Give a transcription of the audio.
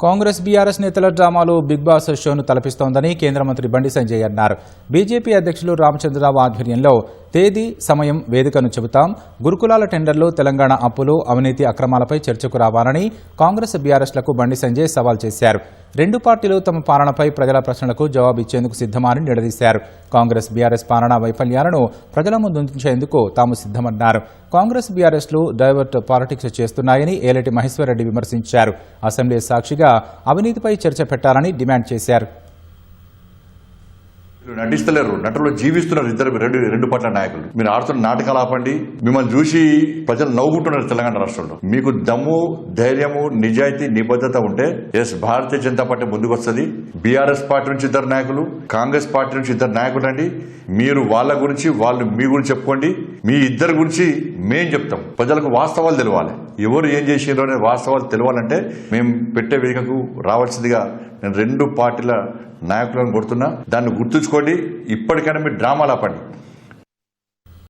Congress BRS నేతల డ్రామాలు big boss షోను తలపిస్తోందని కేంద్ర మంత్రి బండి సంజయ్ అన్నారు. బీజేపీ అధ్యక్షులు రామచంద్రరావు ఆధ్వర్యంలో తేదీ, సమయం, వేదికను చెబుతాం. గురుకులాల టెండర్లు, తెలంగాణ అప్పులు, అవినీతి అక్రమాలపై చర్చకు రావాలని కాంగ్రెస్ బీఆర్ఎస్లకు బండి సంజయ్ సవాల్ చేశారు. రెండు పార్టీలు తమ పాలనపై ప్రజల ప్రశ్నలకు జవాబిచ్చేందుకు సిద్ధమని నిలదీశారు. కాంగ్రెస్ బీఆర్ఎస్ పాలనా వైఫల్యాలను ప్రజల ముందుంచేందుకు తాము సిద్ధమన్నారు. కాంగ్రెస్ బీఆర్ఎస్లు డైవర్ట్ పాలిటిక్స్ చేస్తున్నాయని ఏలేటి మహేశ్వర్రెడ్డి విమర్శించారు. అసెంబ్లీ సాక్షిగా అవినీతిపై చర్చ పెట్టాలని డిమాండ్ చేశారు. నటిస్తలేరు, నటులు జీవిస్తున్నారు. రెండు పార్టీల నాయకులు మీరు ఆడుతున్న నాటకాలు ఆపండి. మిమ్మల్ని చూసి ప్రజలు నవ్వుకుంటున్నారు. తెలంగాణ రాష్ట్రంలో మీకు దమ్ము, ధైర్యము, నిజాయితీ, నిబద్ధత ఉంటే భారతీయ జనతా పార్టీ ముందుకు వస్తుంది. బీఆర్ఎస్ పార్టీ నుంచి ఇద్దరు నాయకులు, కాంగ్రెస్ పార్టీ నుంచి ఇద్దరు నాయకులు అండి. మీరు వాళ్ళ గురించి, వాళ్ళు మీ గురించి చెప్పుకోండి. మీ ఇద్దరి గురించి మేం చెప్తాం. ప్రజలకు వాస్తవాలు తెలవాలి. ఎవరు ఏం చేసిండ్రో అనే వాస్తవాలు తెలవాలంటే మేము పెట్టే వేదికకు రావాల్సిందిగా నేను రెండు పార్టీల నాయకులను కొడుతున్నా. దాన్ని గుర్తుంచుకోండి. ఇప్పటికైనా మీరు డ్రామాలు ఆపండి.